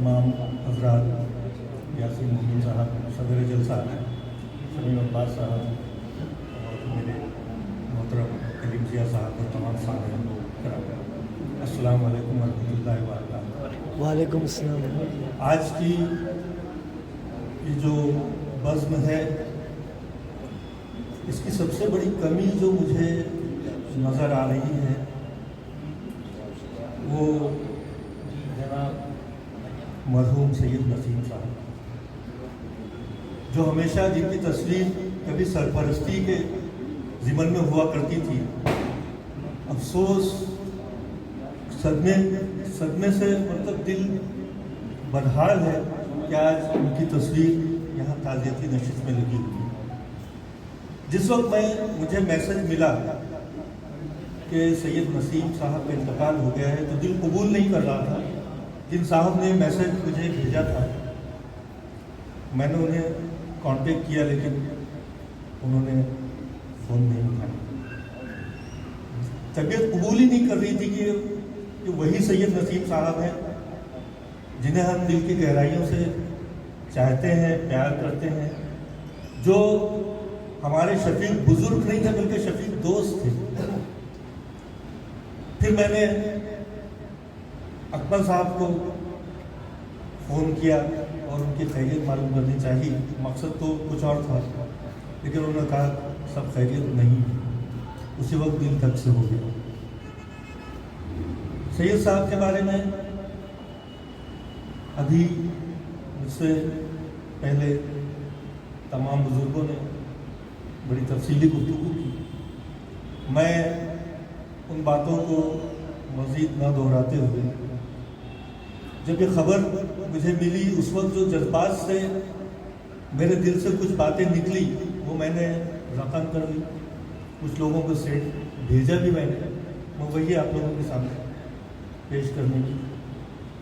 तमाम हजरात, यासीन मोमिन साहब, सदर जलसा, शमीम अब्बास साहब और मेरे मोहतरम कलीम जिया साहब और तमाम सामीन कराम, अस्सलाम वालेकुम वरहमतुल्लाहि वबरकातुहू। वालेकुम अस्सलाम। आज की ये जो बज़्म है, इसकी सबसे बड़ी कमी जो मुझे नज़र आ रही है वो जनाब मरहूम सैयद नसीम साहब, जो हमेशा जिनकी तस्वीर कभी सरपरस्ती के ज़िम्मन में हुआ करती थी, अफसोस सदमे से मतलब दिल बदहाल है कि आज उनकी तस्वीर यहाँ ताज़ियती नशिस्त में लगी हुई है। जिस वक्त मुझे मैसेज मिला कि सैयद नसीम साहब का इंतकाल हो गया है, तो दिल कबूल नहीं कर रहा था। जिन साहब ने मैसेज मुझे भेजा था, मैंने उन्हें कांटेक्ट किया, लेकिन उन्होंने फ़ोन नहीं उठाया। तबीयत कबूल ही नहीं कर रही थी कि वही सैयद नसीम साहब हैं जिन्हें हम दिल की गहराइयों से चाहते हैं, प्यार करते हैं, जो हमारे शफीक बुजुर्ग नहीं थे बल्कि शफीक दोस्त थे। फिर मैंने अकबर साहब को फ़ोन किया और उनकी खैरियत मालूम करनी चाहिए। मकसद तो कुछ और था, लेकिन उन्होंने कहा सब खैरियत नहीं। उसी वक्त दिल धक से हो गया। सैयद साहब के बारे में अभी मुझसे पहले तमाम बुज़ुर्गों ने बड़ी तफसीली गुफ्तगू की। मैं उन बातों को मज़ीद न दोहराते हुए, जब ये ख़बर मुझे मिली, उस वक्त जो जज्बात से मेरे दिल से कुछ बातें निकली वो मैंने रकम कर ली, कुछ लोगों को सेट भेजा भी मैंने। मैं वही आप लोगों के सामने पेश करने की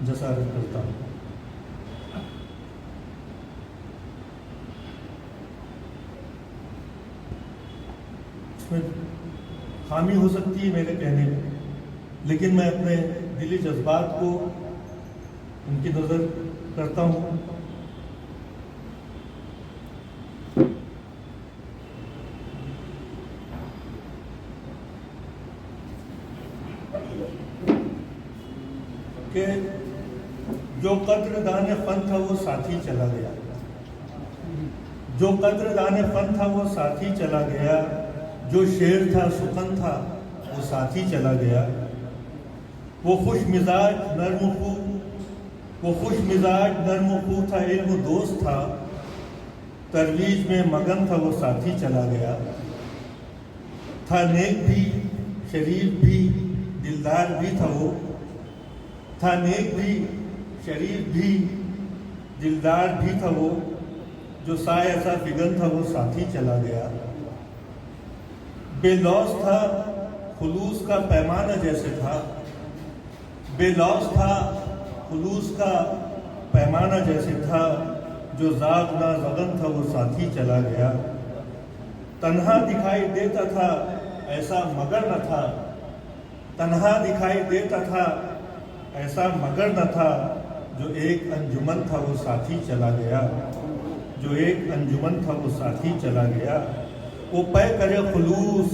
जसारत करता हूँ। इसमें खामी हो सकती है मेरे कहने में, लेकिन मैं अपने दिली जज्बात को उनकी नज़र करता हूँ। कि जो कद्रदान फन था वो साथी चला गया, जो कद्रदान फन था वो साथी चला गया, जो शेर था सुखन था वो साथी चला गया। वो खुश मिजाज नर्म खू था, इल्म दोस्त था, तरवीज में मगन था वो साथी चला गया। था नेक भी शरीफ भी दिलदार भी था वो, था नेक भी शरीफ भी दिलदार भी था वो, जो साए ऐसा फिगन था वो साथी चला गया। बेलौस था खुलूस का पैमाना जैसे था, बेलौस था खुलूस का पैमाना जैसे था, जो ज़ात ना ज़गन था वो साथी चला गया। तन्हा दिखाई देता था ऐसा मगर न था, तन्हा दिखाई देता था ऐसा मगर न था, जो एक अंजुमन था वो साथी चला गया, जो एक अंजुमन था वो साथी चला गया। वो पै करे खुलूस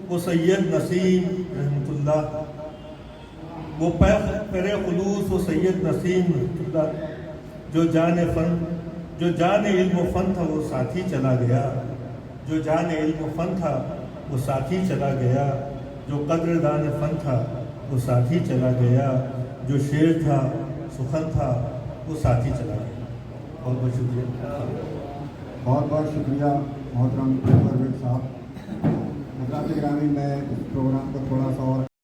वो सैयद नसीम रहमतुल्लाह, वो पै करे खुलूस वो सैयद नसीम रहमतुल्लाह, जो जाने इल्म फ़न था वो साथी चला गया, जो जाने इल्म फ़न था वो साथी चला गया। जो कद्रदान फ़न था वो साथी चला गया, जो शेर था सुखन था वो साथी चला गया। बहुत बहुत शुक्रिया। बहुत बहुत शुक्रिया मोहतरम परवेज़ साहब। हज़रात गिरामी, मैं इस प्रोग्राम को थोड़ा सा और